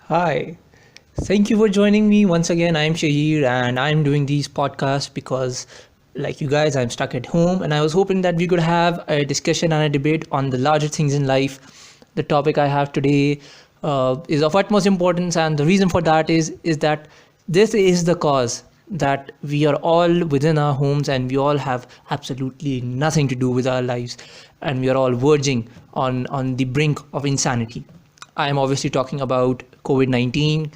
Hi, thank you for joining me once again. I'm Shaheer and I'm doing these podcasts because, like you guys, I'm stuck at home and I was hoping that we could have a discussion and a debate on the larger things in life. The topic I have today is of utmost importance, and the reason for that is that this is the cause that we are all within our homes and we all have absolutely nothing to do with our lives, and we are all verging on the brink of insanity. I am obviously talking about COVID 19,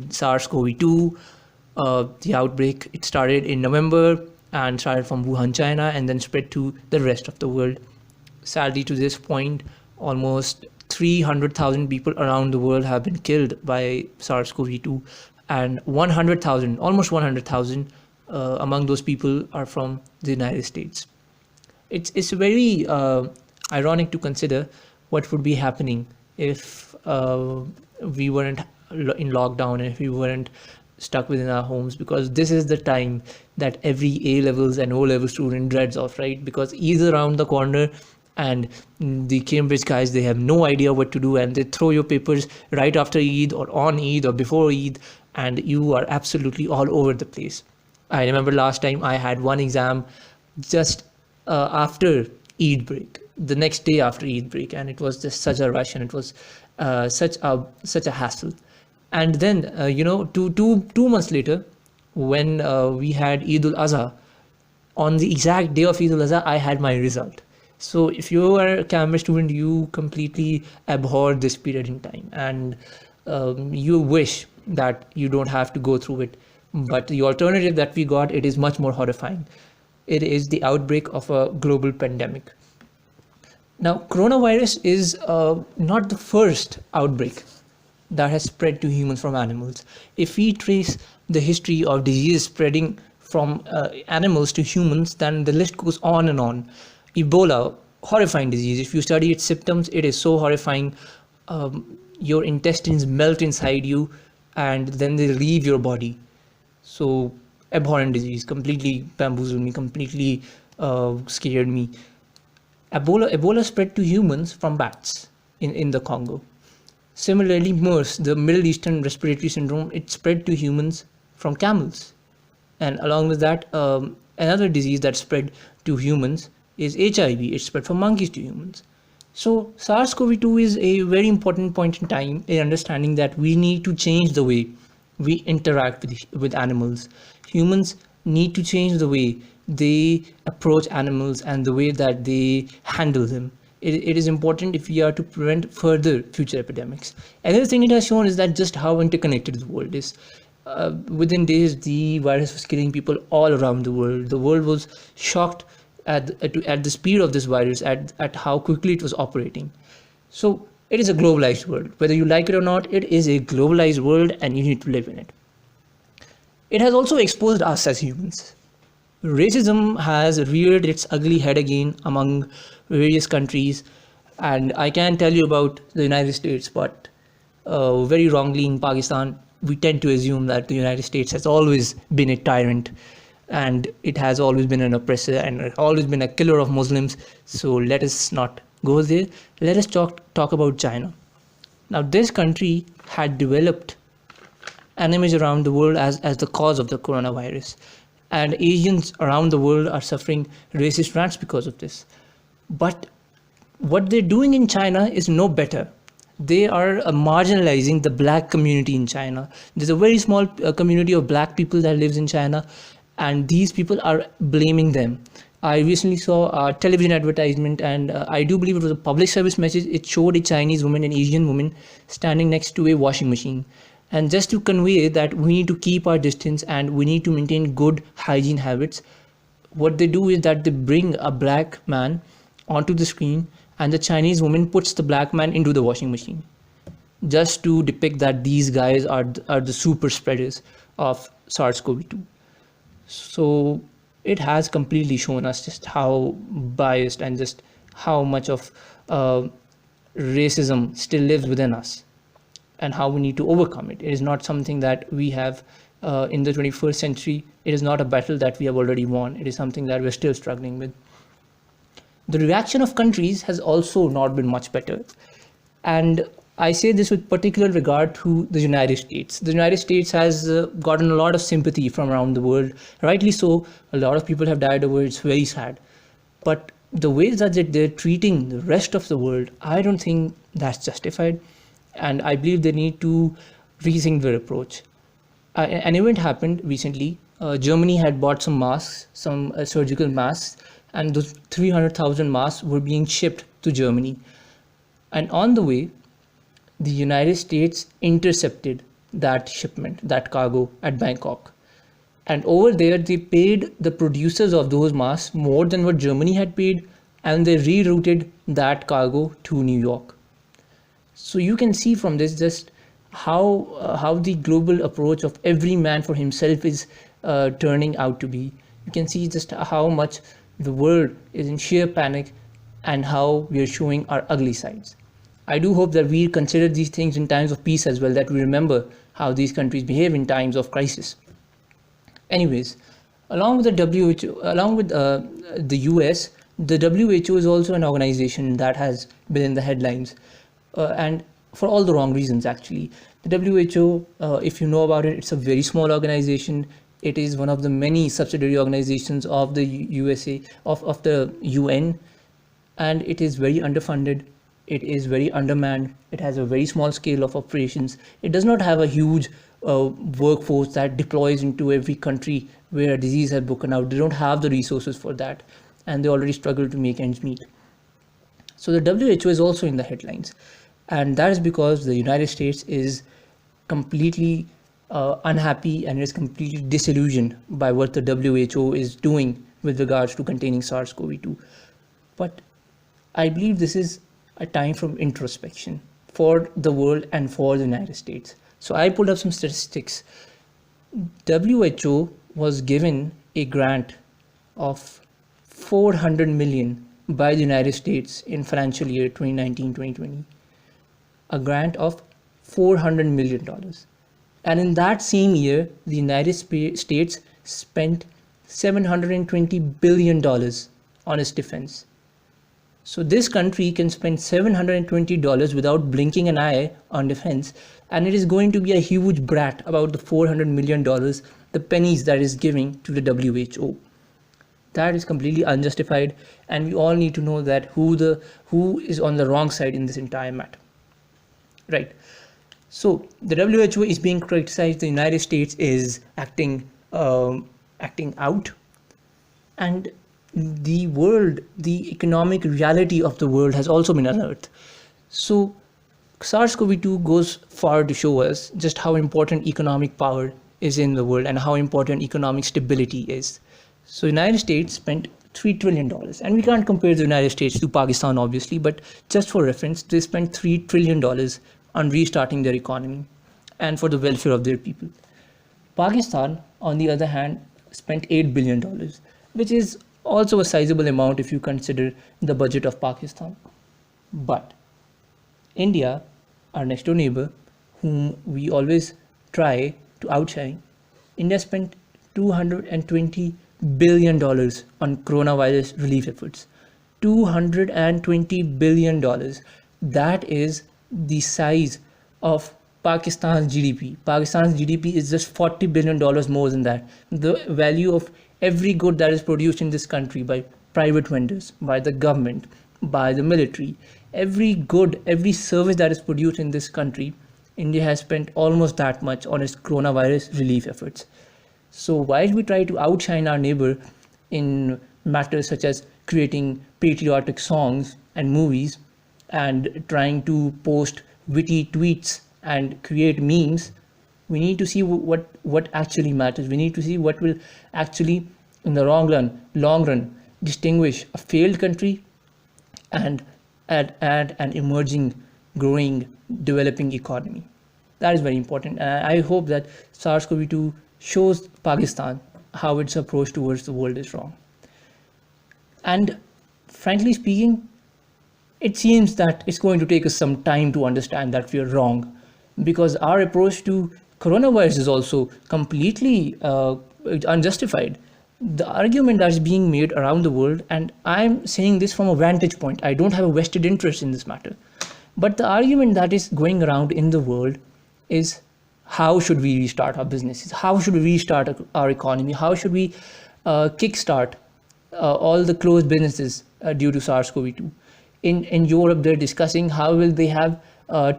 SARS-CoV-2, the outbreak. It started in November and started from Wuhan, China, and then spread to the rest of the world. Sadly, to this point, almost 300,000 people around the world have been killed by SARS-CoV-2, and 100,000, almost 100,000 among those people are from the United States. It's very ironic to consider what would be happening if we weren't in lockdown and if we weren't stuck within our homes, because this is the time that every A levels and O level student dreads of, right? Because Eid's around the corner and the Cambridge guys, they have no idea what to do, and they throw your papers right after Eid or on Eid or before Eid, and you are absolutely all over the place. I remember last time I had one exam just after Eid break, the next day after Eid break, and it was just such a rush, and it was such a hassle. And then two months later, when we had Eid ul Azha, on the exact day of Eid ul Azha, I had my result. So if you are a Cambridge student, you completely abhor this period in time, and you wish that you don't have to go through it. But the alternative that we got, it is much more horrifying. It is the outbreak of a global pandemic. Now, coronavirus is not the first outbreak that has spread to humans from animals. If we trace the history of disease spreading from animals to humans, then the list goes on and on. Ebola, horrifying disease. If you study its symptoms, it is so horrifying. Your intestines melt inside you and then they leave your body. So, abhorrent disease, completely bamboozled me, completely scared me. Ebola spread to humans from bats in the Congo. Similarly, MERS, the Middle Eastern Respiratory Syndrome, it spread to humans from camels. And along with that, another disease that spread to humans is HIV. It spread from monkeys to humans. So SARS-CoV-2 is a very important point in time in understanding that we need to change the way we interact with animals. Humans need to change the way they approach animals and the way that they handle them. It is important if we are to prevent further future epidemics. Another thing it has shown is that just how interconnected the world is. Within days, the virus was killing people all around the world. The world was shocked at the speed of this virus, at how quickly it was operating. So it is a globalized world. Whether you like it or not, it is a globalized world and you need to live in it. It has also exposed us as humans. Racism has reared its ugly head again among various countries, and I can tell you about the United States, but very wrongly in Pakistan, we tend to assume that the United States has always been a tyrant and it has always been an oppressor and always been a killer of Muslims. So let us not go there. Let us talk about China. Now, this country had developed an image around the world as the cause of the coronavirus. And Asians around the world are suffering racist rants because of this. But what they're doing in China is no better. They are marginalizing the black community in China. There's a very small community of black people that lives in China, and these people are blaming them. I recently saw a television advertisement, and I do believe it was a public service message. It showed a Chinese woman, an Asian woman, standing next to a washing machine. And just to convey that we need to keep our distance and we need to maintain good hygiene habits, what they do is that they bring a black man onto the screen and the Chinese woman puts the black man into the washing machine, just to depict that these guys are the super spreaders of SARS-CoV-2. So it has completely shown us just how biased and just how much of racism still lives within us, and how we need to overcome it. It is not something that we have in the 21st century. It is not a battle that we have already won. It is something that we're still struggling with. The reaction of countries has also not been much better. And I say this with particular regard to the United States. The United States has gotten a lot of sympathy from around the world. Rightly so, a lot of people have died over it. It's very sad. But the ways that they're treating the rest of the world, I don't think that's justified. And I believe they need to rethink their approach. An event happened recently. Germany had bought some masks, some surgical masks, and those 300,000 masks were being shipped to Germany. And on the way, the United States intercepted that shipment, that cargo at Bangkok. And over there, they paid the producers of those masks more than what Germany had paid, and they rerouted that cargo to New York. So you can see from this just how the global approach of every man for himself is turning out to be. You can see just how much the world is in sheer panic and how we are showing our ugly sides. I do hope that we consider these things in times of peace as well, that we remember how these countries behave in times of crisis. Anyways, along with the WHO, along with the US, the WHO is also an organization that has been in the headlines, and for all the wrong reasons actually. The WHO, if you know about it, it's a very small organization. It is one of the many subsidiary organizations of the USA, of the UN, and it is very underfunded. It is very undermanned. It has a very small scale of operations. It does not have a huge workforce that deploys into every country where a disease has broken out. They don't have the resources for that, and they already struggle to make ends meet. So the WHO is also in the headlines, and that is because the United States is completely unhappy and is completely disillusioned by what the WHO is doing with regards to containing SARS-CoV-2. But I believe this is a time from introspection for the world and for the United States. So I pulled up some statistics. WHO was given a grant of 400 million by the United States in financial year 2019-2020. A grant of $400 million. And in that same year, the United States spent $720 billion on its defense. So this country can spend $720 without blinking an eye on defense, and it is going to be a huge brat about the $400 million, the pennies that is giving to the WHO. That is completely unjustified, and we all need to know that who is on the wrong side in this entire matter. Right. So the WHO is being criticized. The United States is acting out, and the world, the economic reality of the world has also been unearthed. So SARS-CoV-2 goes far to show us just how important economic power is in the world and how important economic stability is. So United States spent $3 trillion, and we can't compare the United States to Pakistan obviously, but just for reference, they spent $3 trillion on restarting their economy and for the welfare of their people. Pakistan, on the other hand, spent $8 billion, which is also a sizable amount if you consider the budget of Pakistan. But India, our next door neighbor, whom we always try to outshine, India spent $220 billion on coronavirus relief efforts. $220 billion. That is the size of Pakistan's GDP. Pakistan's GDP is just $40 billion more than that. The value of every good that is produced in this country by private vendors, by the government, by the military, every good, every service that is produced in this country, India has spent almost that much on its coronavirus relief efforts. So while we try to outshine our neighbor in matters such as creating patriotic songs and movies and trying to post witty tweets and create memes, we need to see what actually matters. We need to see what will actually, in the long run, distinguish a failed country and add an emerging, growing, developing economy. That is very important. And I hope that SARS-CoV-2 shows Pakistan how its approach towards the world is wrong. And frankly speaking, it seems that it's going to take us some time to understand that we are wrong, because our approach to coronavirus is also completely unjustified. The argument that is being made around the world, and I'm saying this from a vantage point, I don't have a vested interest in this matter. But the argument that is going around in the world is, how should we restart our businesses? How should we restart our economy? How should we kickstart all the closed businesses due to SARS-CoV-2? In Europe, they're discussing how will they have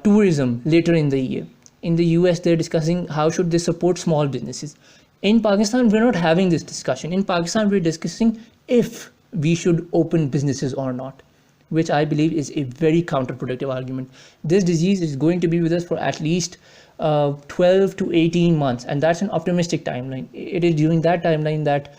tourism later in the year. In the US, they're discussing how should they support small businesses. In Pakistan, we're not having this discussion. In Pakistan, we're discussing if we should open businesses or not, which I believe is a very counterproductive argument. This disease is going to be with us for at least 12 to 18 months, and that's an optimistic timeline. It is during that timeline that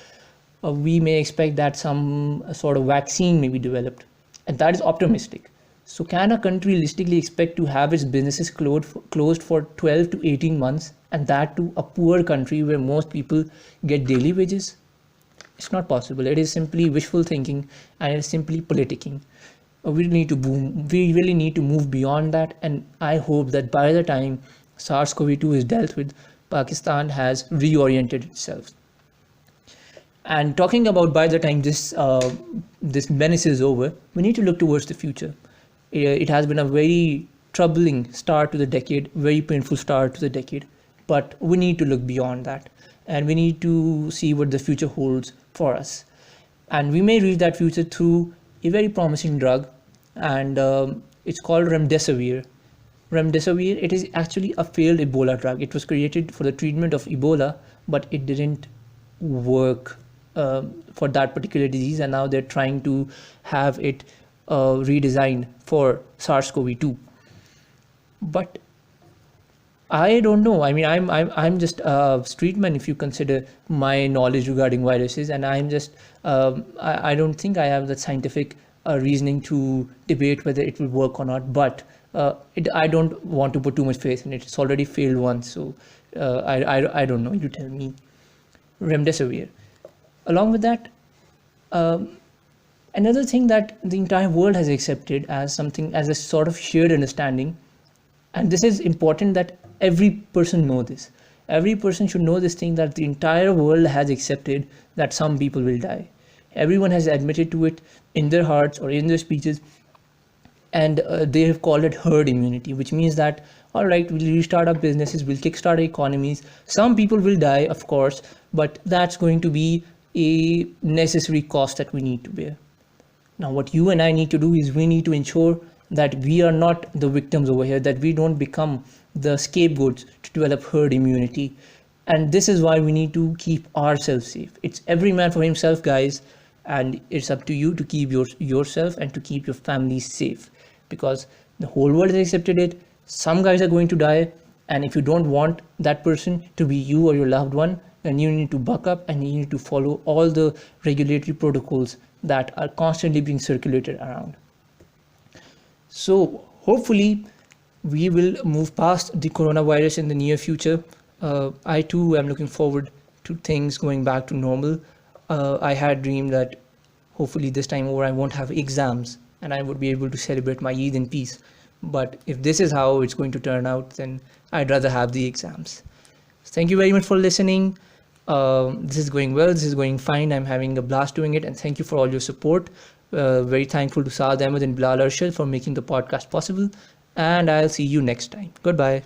we may expect that some sort of vaccine may be developed, and that is optimistic. So can a country realistically expect to have its businesses closed for 12 to 18 months, and that to a poor country where most people get daily wages? It's not possible. It is simply wishful thinking, and it is simply politicking. We need to boom. We really need to move beyond that, and I hope that by the time SARS-CoV-2 is dealt with, Pakistan has reoriented itself. And talking about by the time this menace is over, we need to look towards the future. It has been a very troubling start to the decade, very painful start to the decade, but we need to look beyond that, and we need to see what the future holds for us. And we may reach that future through a very promising drug, and it's called remdesivir. Remdesivir, it is actually a failed Ebola drug. It was created for the treatment of Ebola, but it didn't work for that particular disease, and now they're trying to have it redesigned for SARS-CoV-2. But I don't know. I mean, I'm just a streetman if you consider my knowledge regarding viruses, and I'm just I don't think I have the scientific reasoning to debate whether it will work or not. But I don't want to put too much faith in it. It's already failed once, so I don't know. You tell me. Remdesivir. Along with that, another thing that the entire world has accepted as something, as a sort of shared understanding, and this is important that every person know this. Every person should know this thing, that the entire world has accepted that some people will die. Everyone has admitted to it in their hearts or in their speeches, and they have called it herd immunity, which means that, all right, we'll restart our businesses, we'll kickstart our economies. Some people will die, of course, but that's going to be a necessary cost that we need to bear. Now, what you and I need to do is we need to ensure that we are not the victims over here, that we don't become the scapegoats to develop herd immunity. And this is why we need to keep ourselves safe. It's every man for himself, guys, and it's up to you to keep yourself and to keep your family safe, because the whole world has accepted it. Some guys are going to die, and if you don't want that person to be you or your loved one, then you need to buck up and you need to follow all the regulatory protocols that are constantly being circulated around. So hopefully we will move past the coronavirus in the near future. I too am looking forward to things going back to normal. I had dreamed that hopefully this time over I won't have exams and I would be able to celebrate my Eid in peace. But if this is how it's going to turn out, then I'd rather have the exams. Thank you very much for listening. This is going well. This is going fine. I'm having a blast doing it, and thank you for all your support. Very thankful to Saad Ahmed and Bilal Arshad for making the podcast possible, and I'll see you next time. Goodbye.